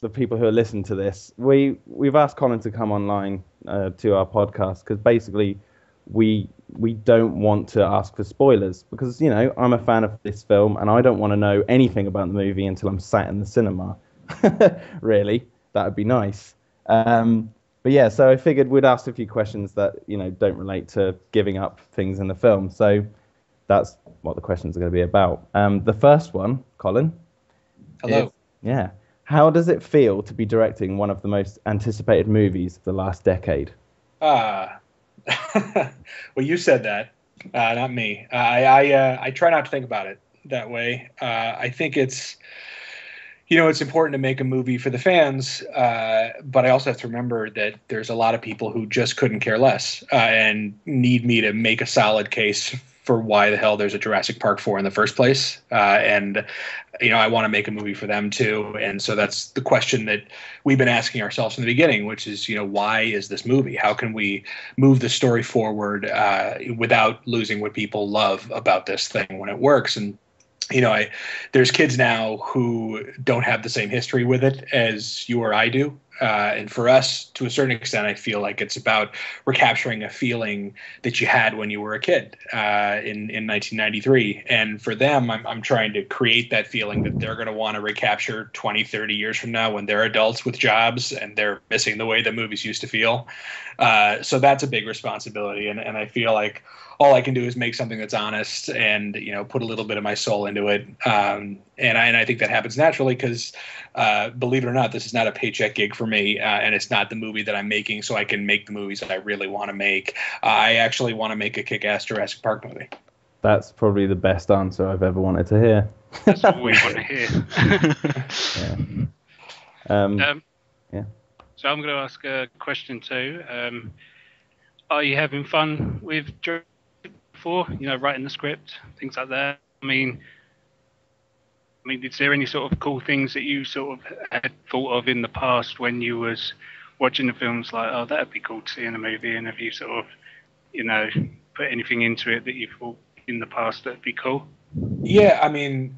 the people who are listening to this, we've asked Colin to come online to our podcast because basically we don't want to ask for spoilers because I'm a fan of this film and I don't want to know anything about the movie until I'm sat in the cinema. Really, that would be nice. But yeah, so I figured we'd ask a few questions that don't relate to giving up things in the film. So that's what the questions are going to be about. The first one, Colin. Hello. Yeah. How does it feel to be directing one of the most anticipated movies of the last decade? Well, you said that, not me. I try not to think about it that way. I think it's important to make a movie for the fans, but I also have to remember that there's a lot of people who just couldn't care less and need me to make a solid case for why the hell there's a Jurassic Park 4 in the first place. And I want to make a movie for them too. And so that's the question that we've been asking ourselves from the beginning, which is, why is this movie? How can we move the story forward without losing what people love about this thing when it works? And there's kids now who don't have the same history with it as you or I do. And for us, to a certain extent, I feel like it's about recapturing a feeling that you had when you were a kid in 1993. And for them, I'm trying to create that feeling that they're going to want to recapture 20, 30 years from now when they're adults with jobs and they're missing the way the movies used to feel. So that's a big responsibility. And I feel like all I can do is make something that's honest and, put a little bit of my soul into it. And I think that happens naturally because, believe it or not, this is not a paycheck gig for me, and it's not the movie that I'm making so I can make the movies that I really want to make. I actually want to make a kick-ass Jurassic Park movie. That's probably the best answer I've ever wanted to hear. That's what we want to hear. Yeah. So I'm going to ask a question too. Are you having fun with Jurassic Park 4? Writing the script, things like that. I mean, is there any sort of cool things that you sort of had thought of in the past when you was watching the films, like, oh, that'd be cool to see in a movie? And have you sort of, put anything into it that you thought in the past that'd be cool? Yeah, I mean,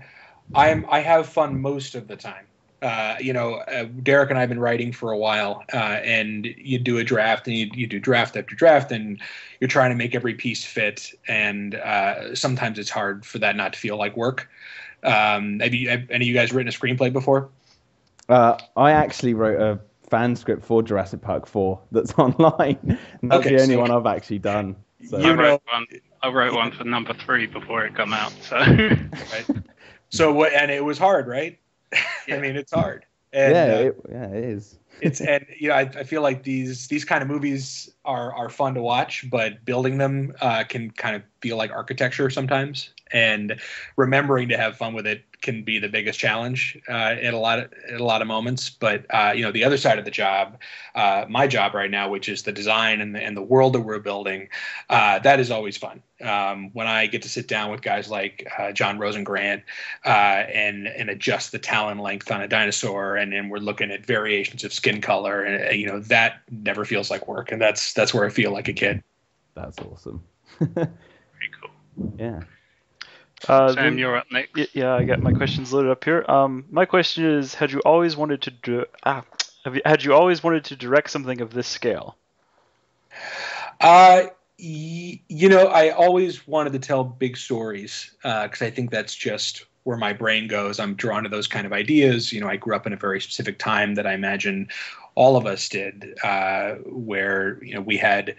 I have fun most of the time. Derek and I have been writing for a while, and you do a draft and you do draft after draft and you're trying to make every piece fit. And sometimes it's hard for that not to feel like work. Have any of you guys written a screenplay before? I actually wrote a fan script for Jurassic Park 4 that's online. That's the only one I've actually done. So. I wrote one for number 3 before it come out. So, right. So and it was hard, right? Yeah. I mean, it's hard. And, it is. I feel like these kind of movies are fun to watch, but building them can kind of feel like architecture sometimes. And remembering to have fun with it can be the biggest challenge at a lot of moments. But the other side of the job, my job right now, which is the design and the world that we're building, that is always fun. When I get to sit down with guys like John Rosengrant and adjust the talon length on a dinosaur, and we're looking at variations of skin color, and that never feels like work, and that's where I feel like a kid. That's awesome. Very cool. Yeah. Sam, you're up next. Yeah, I got my questions loaded up here. My question is: Had you always wanted to had you always wanted to direct something of this scale? I always wanted to tell big stories because I think that's just where my brain goes. I'm drawn to those kind of ideas. I grew up in a very specific time that I imagine all of us did, where we had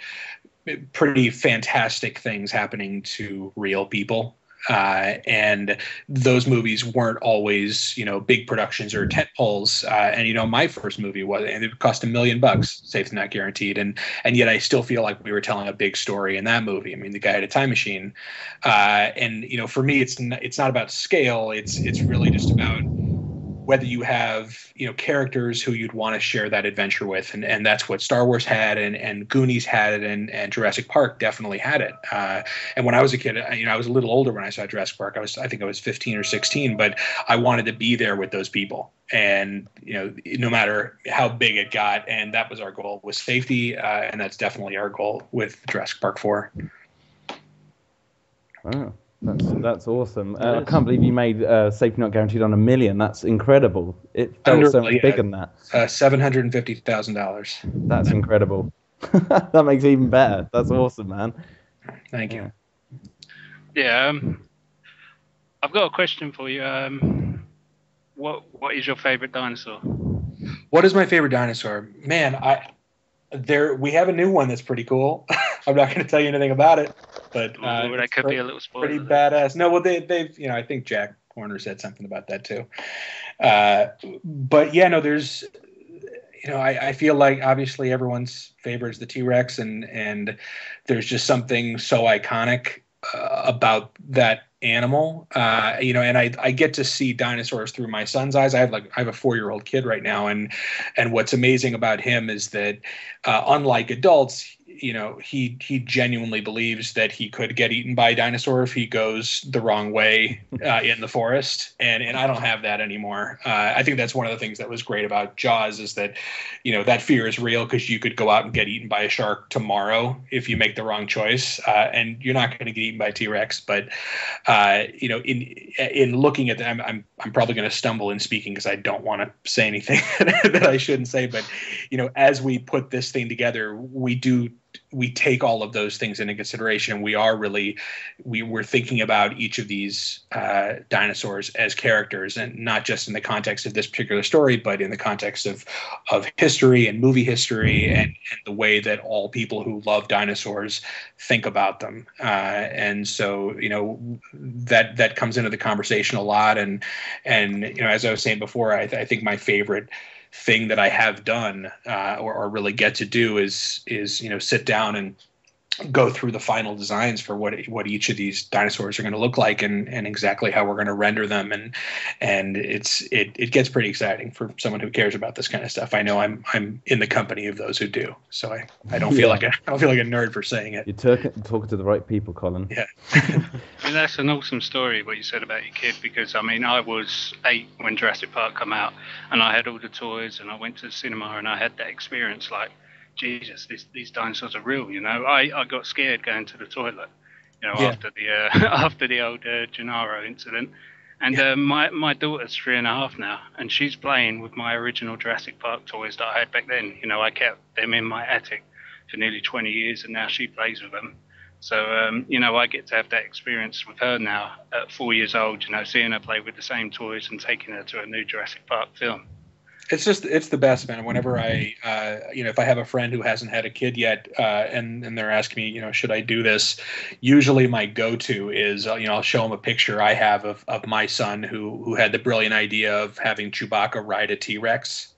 pretty fantastic things happening to real people. And those movies weren't always, big productions or tent poles. And my first movie and it cost $1 million, safe and not guaranteed. And yet I still feel like we were telling a big story in that movie. I mean, the guy had a time machine. And for me, it's not about scale. It's really just about whether you have, characters who you'd want to share that adventure with. And that's what Star Wars had, and Goonies had it, and Jurassic Park definitely had it. And when I was a kid, I was a little older when I saw Jurassic Park. I think I was 15 or 16, but I wanted to be there with those people. And, no matter how big it got, and that was our goal, was safety. And that's definitely our goal with Jurassic Park 4. Wow. That's awesome. It I is. can't believe you made Safety Not Guaranteed on $1 million. That's incredible. It felt so much bigger than that. $750,000. That's incredible. That makes it even better. That's awesome, man. Thank you. Yeah. I've got a question for you. What is your favorite dinosaur? What is my favorite dinosaur? Man, we have a new one that's pretty cool. I'm not going to tell you anything about it, but that could be a little spoiler. Pretty badass. No, well, they've I think Jack Horner said something about that too. But yeah, no, there's I feel like obviously everyone's favorite is the T-Rex, and there's just something so iconic about that animal. And I get to see dinosaurs through my son's eyes. I have a 4-year-old kid right now, and what's amazing about him is that unlike adults, he genuinely believes that he could get eaten by a dinosaur if he goes the wrong way in the forest, and I don't have that anymore. I think that's one of the things that was great about Jaws, is that that fear is real, because you could go out and get eaten by a shark tomorrow if you make the wrong choice, and you're not going to get eaten by a T-Rex. But in looking at them, I'm probably going to stumble in speaking because I don't want to say anything that I shouldn't say. But as we put this thing together, we take all of those things into consideration. We're thinking about each of these dinosaurs as characters, and not just in the context of this particular story, but in the context of history and movie history, and the way that all people who love dinosaurs think about them. And so, that comes into the conversation a lot. And as I was saying before, I think my favorite thing that I have done or really get to do is sit down and go through the final designs for what each of these dinosaurs are going to look like, and exactly how we're going to render them, and it gets pretty exciting for someone who cares about this kind of stuff. I know I'm in the company of those who do, so I don't feel like I don't feel like a nerd for saying it. You're talking to the right people, Colin. Yeah. And that's an awesome story, what you said about your kid, because I was 8 when Jurassic Park came out, and I had all the toys, and I went to the cinema, and I had that experience like, Jesus, these dinosaurs are real. I got scared going to the toilet, after the old Gennaro incident. And my daughter's 3.5 now, and she's playing with my original Jurassic Park toys that I had back then. I kept them in my attic for nearly 20 years, and now she plays with them. So, I get to have that experience with her now at 4 years old, seeing her play with the same toys and taking her to a new Jurassic Park film. It's the best, man. Whenever if I have a friend who hasn't had a kid yet, and they're asking me, should I do this? Usually my go-to is, I'll show them a picture I have of my son who had the brilliant idea of having Chewbacca ride a T-Rex.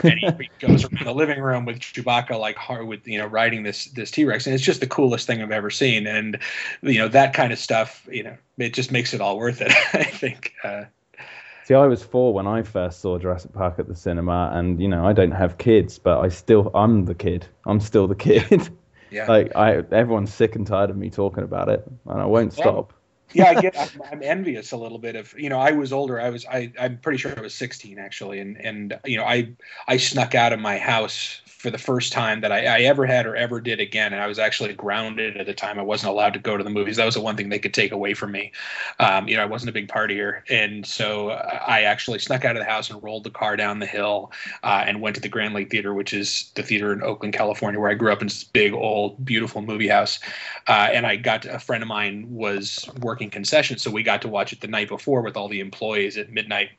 And he goes around the living room with Chewbacca, riding this T-Rex, and it's just the coolest thing I've ever seen. And that kind of stuff, it just makes it all worth it, I think. See, I was 4 when I first saw Jurassic Park at the cinema, and I don't have kids, but I'm the kid. I'm still the kid. Yeah. Everyone's sick and tired of me talking about it, and I won't stop. Yeah, I'm envious a little bit of, I was older. I'm pretty sure I was 16 actually, and I snuck out of my house for the first time that I ever had or ever did again, and I was actually grounded at the time. I wasn't allowed to go to the movies. That was the one thing they could take away from me. I wasn't a big partier, and so I actually snuck out of the house and rolled the car down the hill and went to the Grand Lake Theater, which is the theater in Oakland, California, where I grew up, in this big, old, beautiful movie house. And a friend of mine was working concessions, so we got to watch it the night before with all the employees at midnight.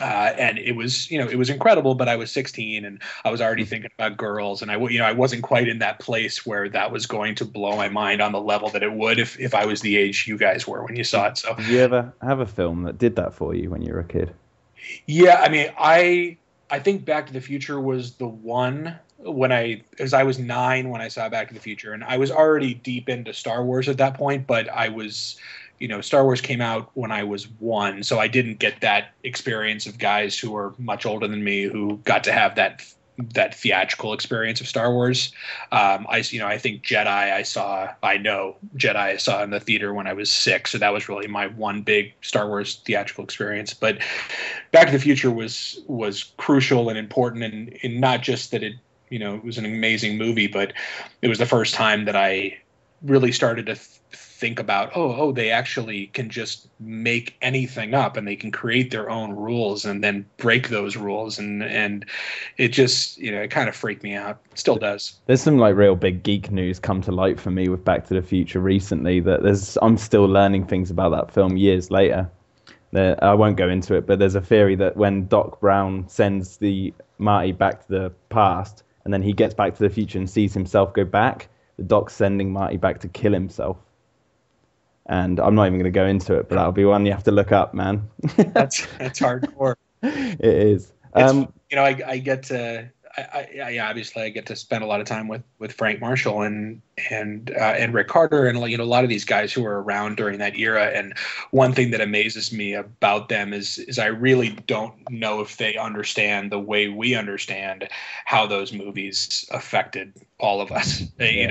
And it was incredible, but I was 16 and I was already thinking about girls, and I wasn't quite in that place where that was going to blow my mind on the level that it would if I was the age you guys were when you saw it. So, did you ever have a film that did that for you when you were a kid? Yeah, I think Back to the Future was the one because I was 9 when I saw Back to the Future, and I was already deep into Star Wars at that point, but I was. Star Wars came out when I was 1, so I didn't get that experience of guys who were much older than me who got to have that theatrical experience of Star Wars. I think Jedi I saw in the theater when I was 6, so that was really my one big Star Wars theatrical experience. But Back to the Future was crucial and important, and not just that it was an amazing movie, but it was the first time that I really started to think about, they actually can just make anything up and they can create their own rules and then break those rules. And it just, it kind of freaked me out. It still does. There's some like real big geek news come to light for me with Back to the Future recently that I'm still learning things about that film years later. I won't go into it, but there's a theory that when Doc Brown sends the Marty back to the past and then he gets back to the future and sees himself go back, the Doc's sending Marty back to kill himself. And I'm not even going to go into it, but that'll be one you have to look up, man. That's hardcore. It is. I get to, obviously I get to spend a lot of time with Frank Marshall and Rick Carter and a lot of these guys who were around during that era. And one thing that amazes me about them is I really don't know if they understand the way we understand how those movies affected all of us. They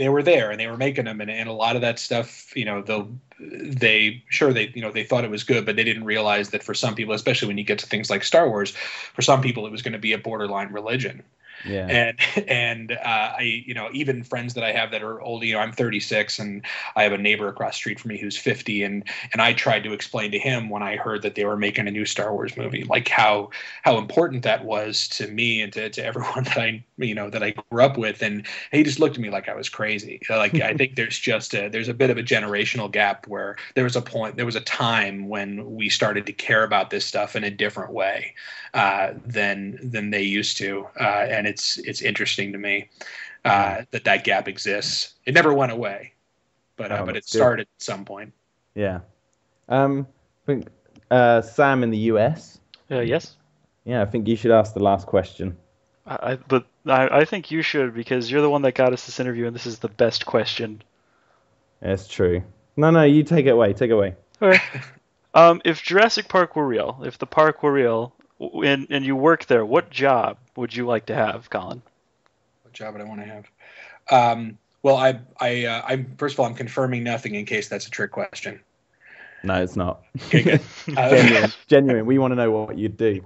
were there and they were making them, and a lot of that stuff, they thought it was good, but they didn't realize that for some people, especially when you get to things like Star Wars, for some people it was going to be a borderline religion. Yeah. And even friends that I have that are old, I'm 36 and I have a neighbor across the street from me who's 50. And I tried to explain to him when I heard that they were making a new Star Wars movie, like how important that was to me and to everyone that I grew up with. And he just looked at me like I was crazy. Like, I think there's a bit of a generational gap where there was a time when we started to care about this stuff in a different way than they used to. And it's interesting to me that gap exists. It never went away, but it started at some point. Yeah. I think Sam in the US. Yes. Yeah, I think you should ask the last question. I think you should, because you're the one that got us this interview, and this is the best question. It's true. No, you take it away. Take it away. Okay. If Jurassic Park were real, if the park were real, and you work there, what job would you like to have, Colin? What job would I want to have? Well, I first of all, I'm confirming nothing in case that's a trick question. No, it's not. Okay, good. Genuine. We want to know what you'd do.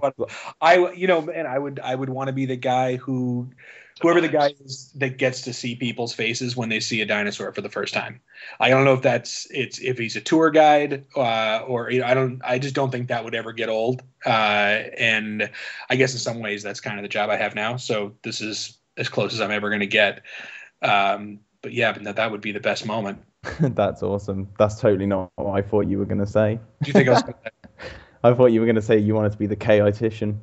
I would want to be the guy whoever the guy is that gets to see people's faces when they see a dinosaur for the first time. I don't know if he's a tour guide or I just don't think that would ever get old. And I guess in some ways that's kind of the job I have now. So this is as close as I'm ever going to get. But that would be the best moment. That's awesome. That's totally not what I thought you were going to say. Do you think I was going to say? I thought you were going to say you wanted to be the chaotician.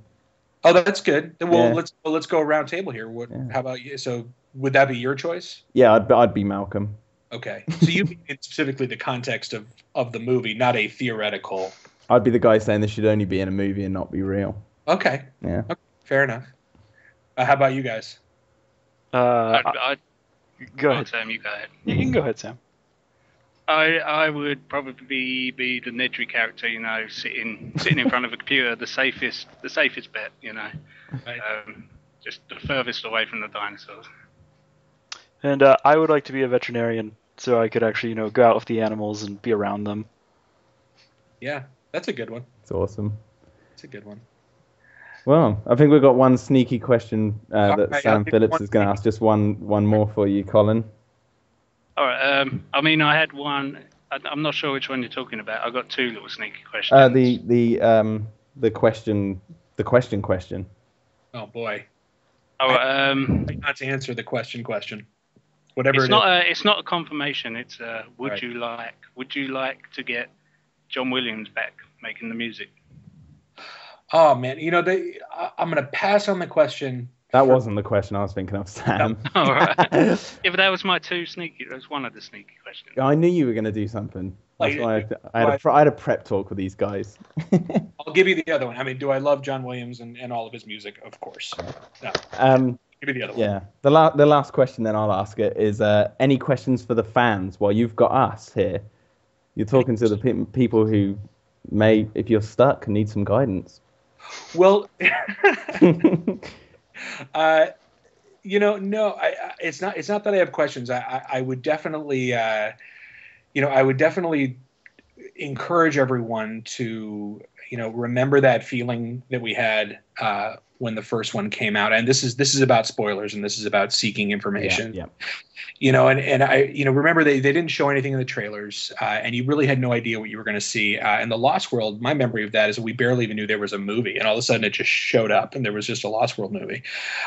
Oh, that's good. Well, let's go around table here. How about you? So would that be your choice? Yeah, I'd be Malcolm. Okay. So you mean specifically the context of the movie, not a theoretical. I'd be the guy saying this should only be in a movie and not be real. Okay. Yeah. Okay. Fair enough. How about you guys? Go ahead, Sam. You go ahead. You can go ahead, Sam. I would probably be the Nedry character, sitting in front of a computer, the safest bet, Right. Just the furthest away from the dinosaurs. And I would like to be a veterinarian, so I could actually, go out with the animals and be around them. Yeah, that's a good one. It's awesome. It's a good one. Well, I think we've got one sneaky question that Sam Phillips is going to ask. Just one more for you, Colin. All right. I had one. I'm not sure which one you're talking about. I've got two little sneaky questions. The question. Oh boy. Oh, not to answer the question. Whatever it's not a confirmation. It's would Right. you like to get John Williams back making the music? Oh man, I'm gonna pass on the question. That wasn't the question I was thinking of, Sam. All right. Yeah, but that was that was one of the sneaky questions. I knew you were going to do something. That's why I had a prep talk with these guys. I'll give you the other one. I mean, do I love John Williams and all of his music? Of course. No. Give me the other one. Yeah. The last question then I'll ask it is any questions for the fans while you've got us here? You're talking to the people who may, if you're stuck, need some guidance. Well, no, it's not that I have questions. I would definitely, encourage everyone to, remember that feeling that we had when the first one came out, and this is about spoilers, and this is about seeking information. Yeah. And I remember they didn't show anything in the trailers, and you really had no idea what you were going to see. In the Lost World, my memory of that is we barely even knew there was a movie, and all of a sudden it just showed up, and there was just a Lost World movie.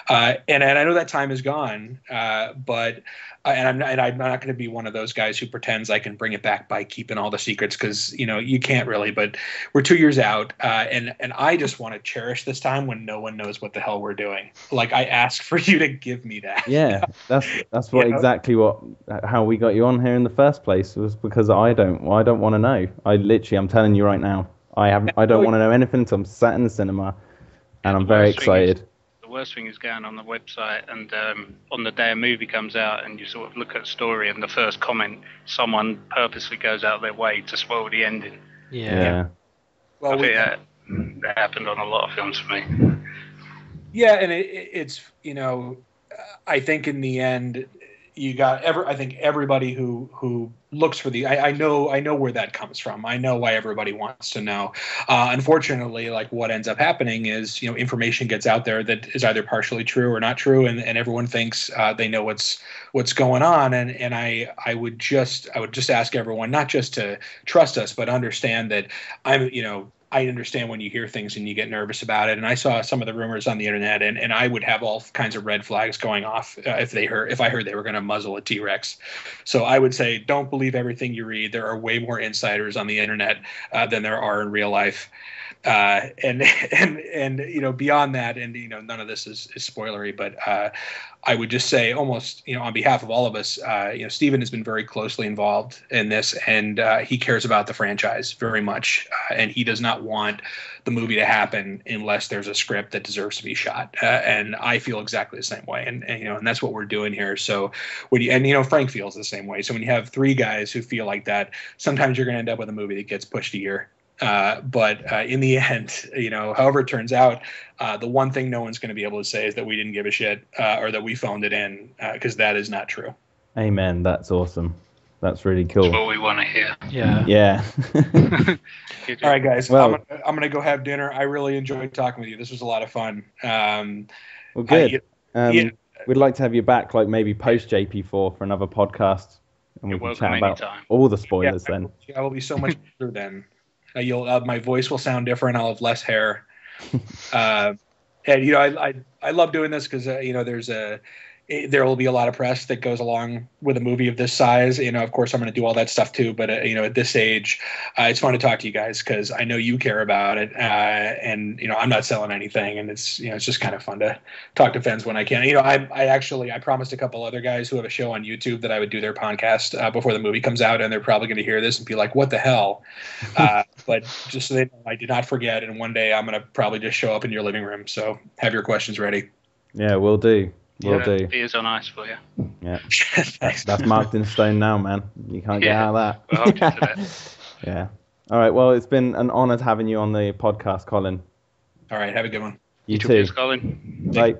And I know that time is gone, but I'm not going to be one of those guys who pretends I can bring it back by keeping all the secrets, because you can't really. But we're 2 years out, and I just want to cherish this time when no one knows what the hell we're doing. Like, I ask for you to give me that. Yeah, that's what exactly how we got you on here in the first place, was because I don't want to know. I'm telling you right now, I don't want to know anything until I'm sat in the cinema, and I'm very excited. The worst thing is going on the website and on the day a movie comes out and you sort of look at a story and the first comment, someone purposely goes out their way to spoil the ending. Yeah. Well, I think that happened on a lot of films for me. Yeah, and it's I think in the end, you got I think everybody who looks for I know where that comes from. I know why everybody wants to know. Unfortunately, like, what ends up happening is, information gets out there that is either partially true or not true, and everyone thinks they know what's going on. And I would just ask everyone not just to trust us, but understand that I understand when you hear things and you get nervous about it. And I saw some of the rumors on the internet, and I would have all kinds of red flags going off if I heard they were going to muzzle a T-Rex. So I would say, don't believe everything you read. There are way more insiders on the internet than there are in real life. And beyond that, and none of this is spoilery, but I would just say, almost on behalf of all of us, Steven has been very closely involved in this, and he cares about the franchise very much, and he does not want the movie to happen unless there's a script that deserves to be shot. And I feel exactly the same way, and that's what we're doing here. So Frank feels the same way. So when you have three guys who feel like that, sometimes you're going to end up with a movie that gets pushed a year. But in the end, however it turns out, the one thing no one's going to be able to say is that we didn't give a shit or that we phoned it in, because that is not true. Amen. That's awesome. That's really cool. That's what we want to hear. Yeah. All right, guys. Well, I'm gonna go have dinner. I really enjoyed talking with you. This was a lot of fun. Well, good. We'd like to have you back, like maybe post JP4 for another podcast, and we can chat about all the spoilers then. I will be so much better then. My voice will sound different. I'll have less hair. And I love doing this because there will be a lot of press that goes along with a movie of this size. Of course, I'm going to do all that stuff too. But at this age, it's fun to talk to you guys because I know you care about it. And I'm not selling anything, and it's just kind of fun to talk to fans when I can. I promised a couple other guys who have a show on YouTube that I would do their podcast before the movie comes out, and they're probably going to hear this and be like, "What the hell?" But just so they know, I did not forget. And one day I'm going to probably just show up in your living room. So have your questions ready. Yeah, we'll do. Will do. Beers on ice for you. Yeah. That's marked in stone now, man. You can't get out of that. We'll hold you to that. Yeah. All right. Well, it's been an honor having you on the podcast, Colin. All right. Have a good one. You too. Cheers, Colin. Bye.